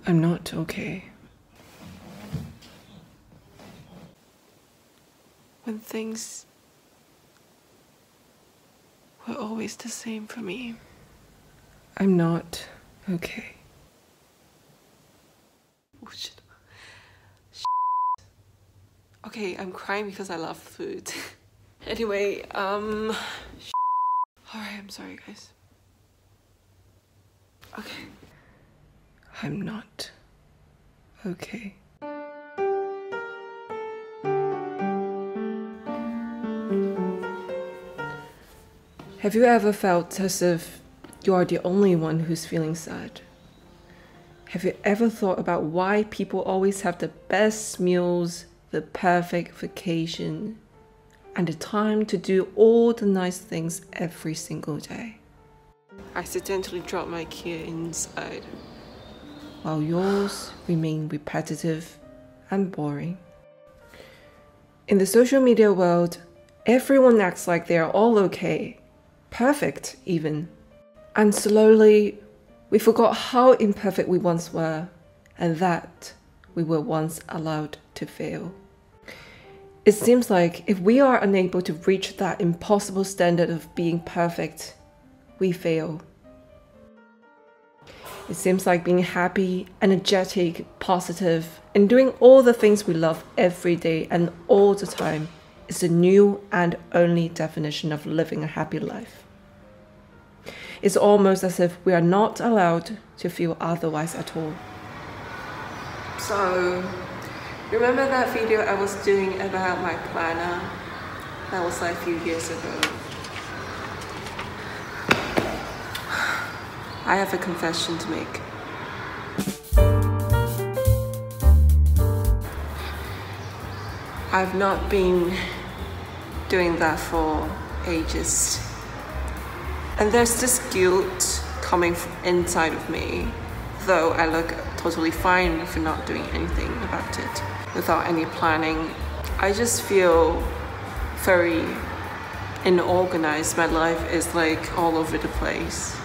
I'm not okay. When things were always the same for me. I'm not okay. Oh shit. Okay, I'm crying because I love food. Anyway, alright, I'm sorry guys. Okay. I'm not okay. Have you ever felt as if you are the only one who's feeling sad? Have you ever thought about why people always have the best meals, the perfect vacation, and the time to do all the nice things every single day? I accidentally dropped my key inside, while yours remain repetitive and boring. In the social media world, everyone acts like they are all okay, perfect even. And slowly, we forgot how imperfect we once were, and that we were once allowed to fail. It seems like if we are unable to reach that impossible standard of being perfect, we fail. It seems like being happy, energetic, positive, and doing all the things we love every day and all the time is the new and only definition of living a happy life. It's almost as if we are not allowed to feel otherwise at all. So, remember that video I was doing about my planner? That was like a few years ago. I have a confession to make. I've not been doing that for ages. And there's this guilt coming inside of me, though I look totally fine for not doing anything about it, without any planning. I just feel very unorganized. My life is like all over the place.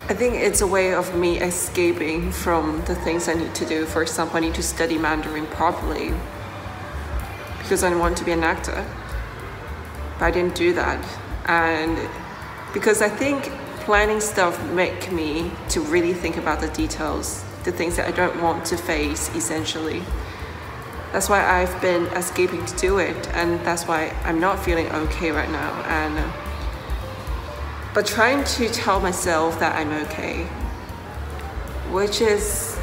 I think it's a way of me escaping from the things I need to do. For example, I need to study Mandarin properly because I want to be an actor, but I didn't do that. And because I think planning stuff make me to really think about the details, the things that I don't want to face essentially. That's why I've been escaping to do it, and that's why I'm not feeling okay right now. But trying to tell myself that I'm okay, which is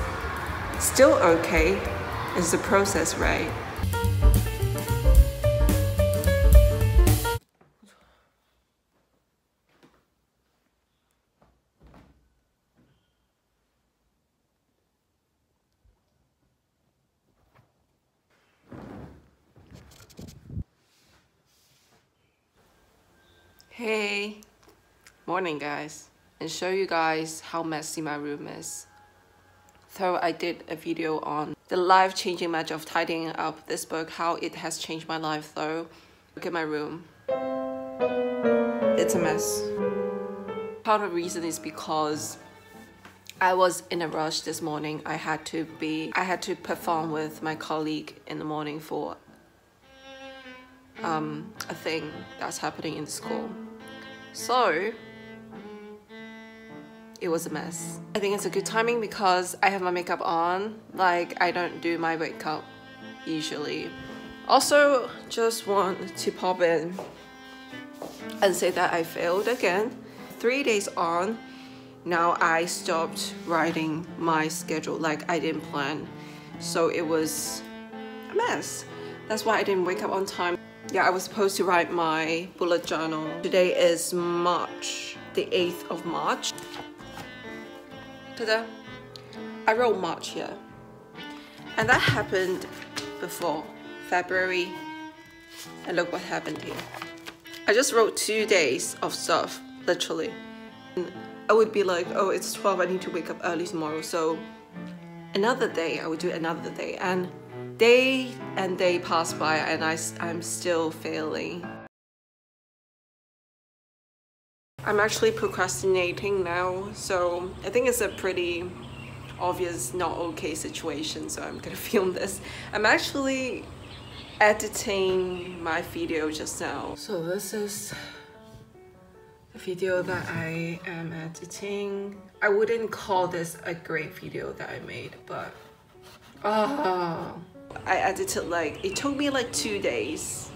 still okay, is the process, right? Hey, morning guys, and show you guys how messy my room is. So I did a video on the life-changing magic of tidying up this book, how it has changed my life though. Look at my room. It's a mess. Part of the reason is because I was in a rush this morning. I had to perform with my colleague in the morning for a thing that's happening in the school. So it was a mess. I think it's a good timing because I have my makeup on. Like, I don't do my makeup usually. Also, just want to pop in and say that I failed again. 3 days on, now I stopped writing my schedule like I didn't plan. So it was a mess. That's why I didn't wake up on time. Yeah, I was supposed to write my bullet journal. Today is March, the 8th of March. Ta-da! I wrote March here. And that happened before February. And look what happened here. I just wrote 2 days of stuff, literally. And I would be like, oh, it's 12, I need to wake up early tomorrow. So another day, I would do another day. And day pass by and I'm still failing. I'm actually procrastinating now, so I think it's a pretty obvious not okay situation, so I'm gonna film this. I'm actually editing my video just now. So this is the video that I am editing. I wouldn't call this a great video that I made, but I edited like, it took me like 2 days.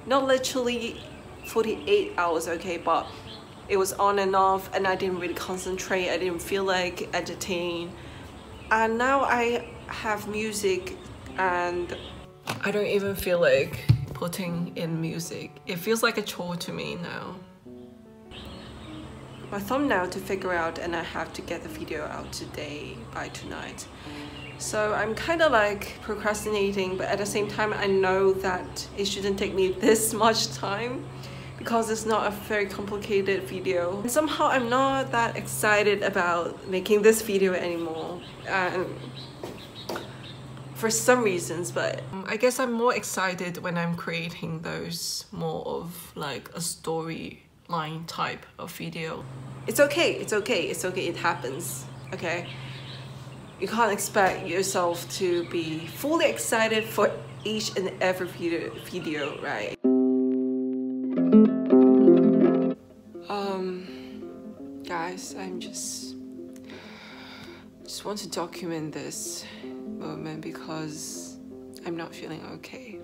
Not literally 48 hours, okay, but it was on and off and I didn't really concentrate. I didn't feel like editing. And now I have music and I don't even feel like putting in music. It feels like a chore to me now. My thumbnail to figure out, and I have to get the video out today by tonight. So I'm kind of like procrastinating, but at the same time I know that it shouldn't take me this much time because it's not a very complicated video. And somehow I'm not that excited about making this video anymore. And for some reasons, but I guess I'm more excited when I'm creating those more of like a storyline type of video. It's okay, it's okay, it's okay, it happens, okay? You can't expect yourself to be fully excited for each and every video, right? Guys, I'm just want to document this moment because I'm not feeling okay.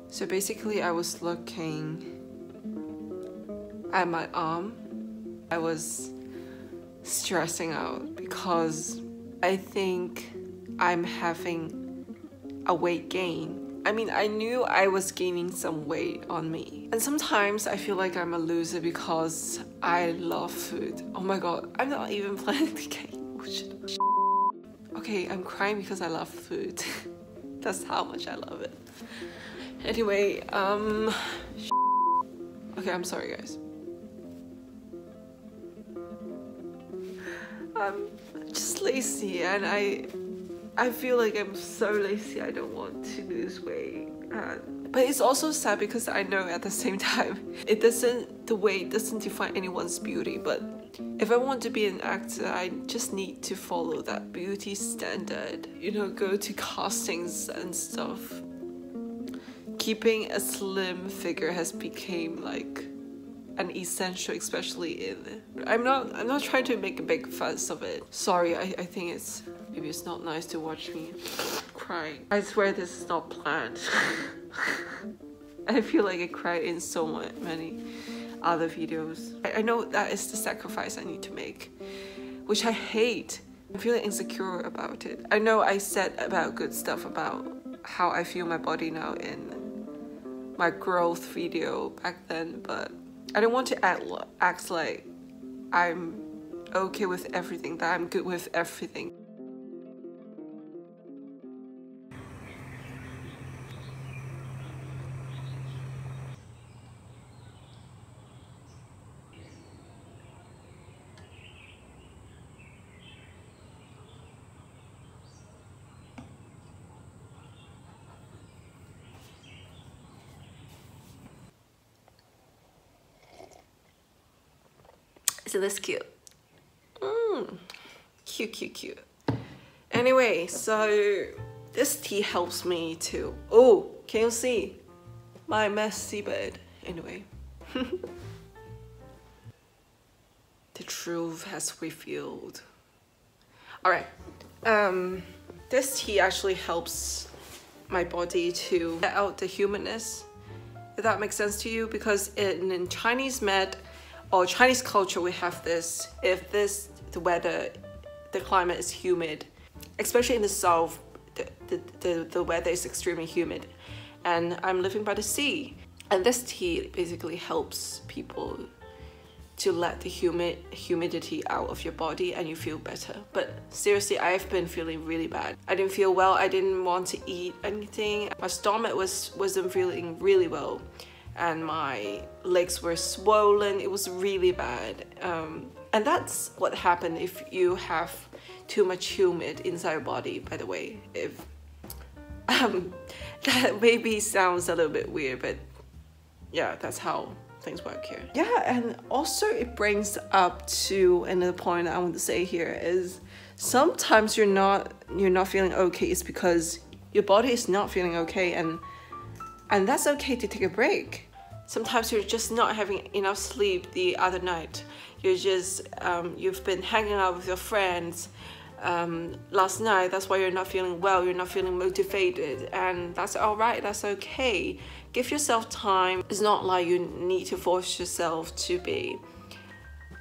So basically I was looking at my arm. I was stressing out because I think I'm having a weight gain. I mean, I knew I was gaining some weight on me. And sometimes I feel like I'm a loser because I love food. Oh my god, I'm not even planning to gain. Okay, I'm crying because I love food. That's how much I love it. Anyway, okay, I'm sorry guys. I'm just lazy and I feel like I'm so lazy. I don't want to lose weight. But it's also sad because I know at the same time the weight doesn't define anyone's beauty. But if I want to be an actor, I just need to follow that beauty standard. You know, go to castings and stuff. Keeping a slim figure has become like an essential, especially in. I'm not trying to make a big fuss of it. Sorry, I think maybe it's not nice to watch me crying. I swear this is not planned. I feel like I cried in so many other videos. I know that is the sacrifice I need to make, which I hate. I'm feeling insecure about it. I know I said about good stuff about how I feel my body now in my growth video back then, but I don't want to act like I'm okay with everything, that I'm good with everything. Isn't this cute? Cute. Anyway, so this tea helps me to... Oh, can you see my messy bed? Anyway. The truth has revealed. Alright. This tea actually helps my body to get out the humanness. If that makes sense to you, because in Chinese med or Chinese culture, we have this, if the weather, the climate is humid, especially in the south, the weather is extremely humid, and I'm living by the sea, and this tea basically helps people to let the humidity out of your body and you feel better. But seriously, I've been feeling really bad. I didn't feel well, I didn't want to eat anything, my stomach wasn't feeling really well, and my legs were swollen. It was really bad. And that's what happened if you have too much humid inside your body, by the way. If that maybe sounds a little bit weird, but yeah, that's how things work here. Yeah, and also it brings up to another point I want to say here is sometimes you're not feeling okay. It's because your body is not feeling okay, and that's okay to take a break. Sometimes you're just not having enough sleep the other night. You're just you've been hanging out with your friends last night. That's why you're not feeling well. You're not feeling motivated, and that's all right. That's okay. Give yourself time. It's not like you need to force yourself to be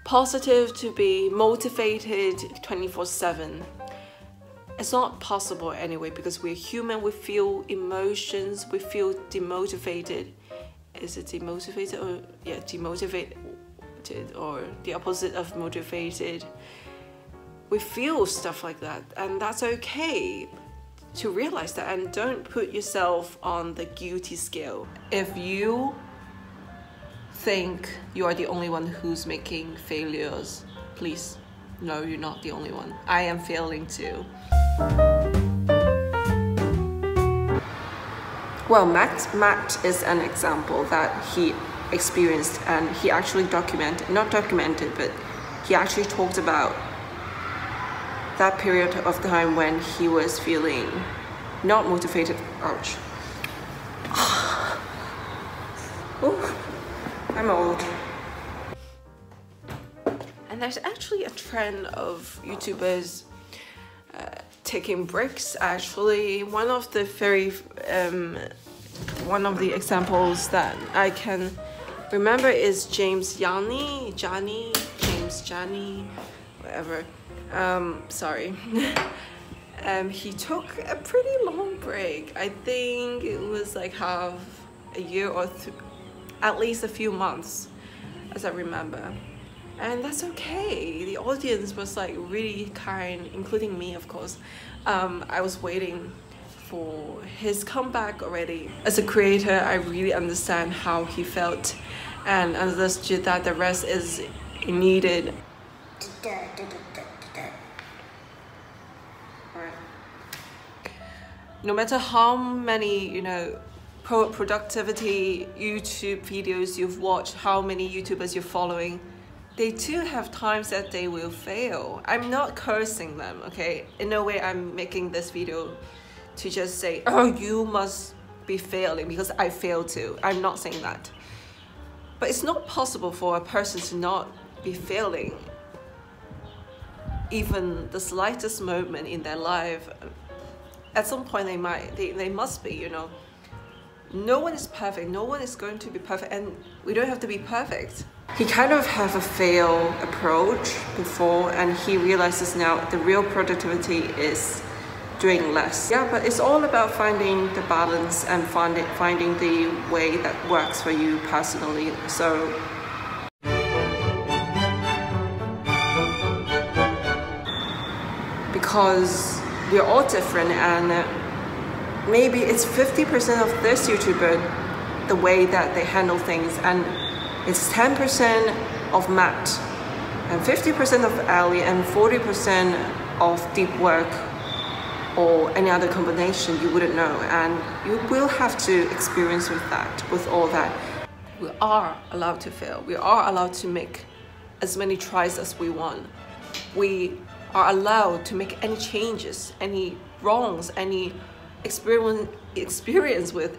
positive, to be motivated 24/7. It's not possible anyway, because we're human. We feel emotions. We feel demotivated. Is it demotivated or yeah, demotivated, or the opposite of motivated? We feel stuff like that, and that's okay to realize that, and don't put yourself on the guilty scale. If you think you are the only one who's making failures, please, no, you're not the only one. I am failing too. Well, Matt is an example that he experienced, and he actually not documented, but he actually talked about that period of time when he was feeling not motivated. Ouch. Ooh, I'm old. And there's actually a trend of YouTubers taking breaks. Actually, one of the examples that I can remember is James Johnny, whatever. Sorry. He took a pretty long break. I think it was like half a year or at least a few months, as I remember. And that's okay. The audience was like really kind, including me, of course. I was waiting for his comeback already. As a creator, I really understand how he felt and understood that the rest is needed. No matter how many, productivity YouTube videos you've watched, how many YouTubers you're following, they too have times that they will fail. I'm not cursing them, okay? In no way I'm making this video to just say, oh, you must be failing because I failed too. I'm not saying that. But it's not possible for a person to not be failing even the slightest moment in their life. At some point they must be, No one is perfect, no one is going to be perfect, and we don't have to be perfect. He kind of have a fail approach before, and he realizes now the real productivity is doing less. Yeah, but it's all about finding the balance and finding the way that works for you personally. So because we're all different, and maybe it's 50% of this YouTuber, the way that they handle things, and it's 10% of Matt, and 50% of Ali, and 40% of deep work, or any other combination you wouldn't know, and you will have to experience with all that. We are allowed to fail. We are allowed to make as many tries as we want. We are allowed to make any changes, any wrongs, any experience with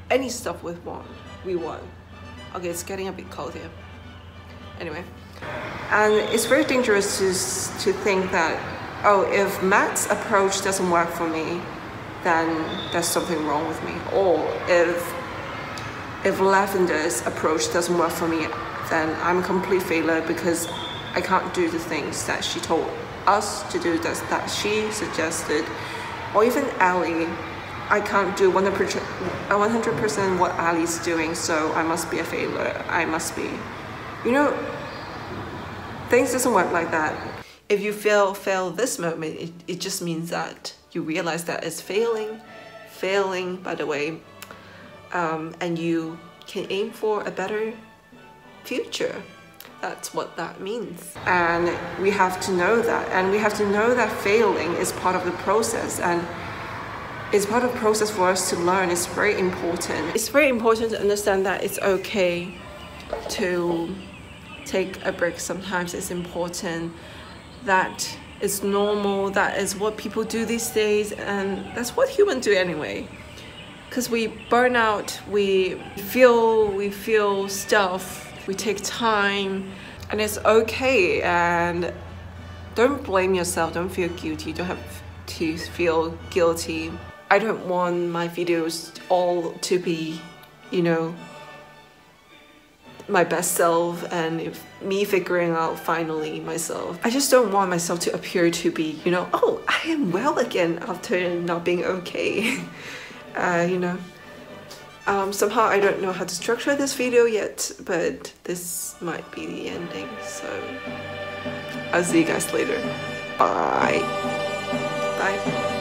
any stuff we want. Okay, it's getting a bit cold here. Anyway, and it's very dangerous to think that, oh, if Matt's approach doesn't work for me, then there's something wrong with me. Or if Lavender's approach doesn't work for me, then I'm a complete failure because I can't do the things that she told us to do, that she suggested. Or even Ali, I can't do 100% what Ali's doing, so I must be a failure. I must be, things doesn't work like that. If you fail this moment, it just means that you realize that it's failing, by the way, and you can aim for a better future. That's what that means. And we have to know that. And we have to know that failing is part of the process. And It's part of the process for us to learn. It's very important. It's very important to understand that it's okay to take a break sometimes. It's important that it's normal, that is what people do these days, and that's what humans do anyway. Because we burn out, we feel stuff, we take time, and it's okay. And don't blame yourself, don't feel guilty, you don't have to feel guilty. I don't want my videos all to be, you know, my best self and me figuring out finally myself. I just don't want myself to appear to be, you know, oh, I am well again after not being okay. You know, somehow I don't know how to structure this video yet, but this might be the ending. So I'll see you guys later. Bye. Bye.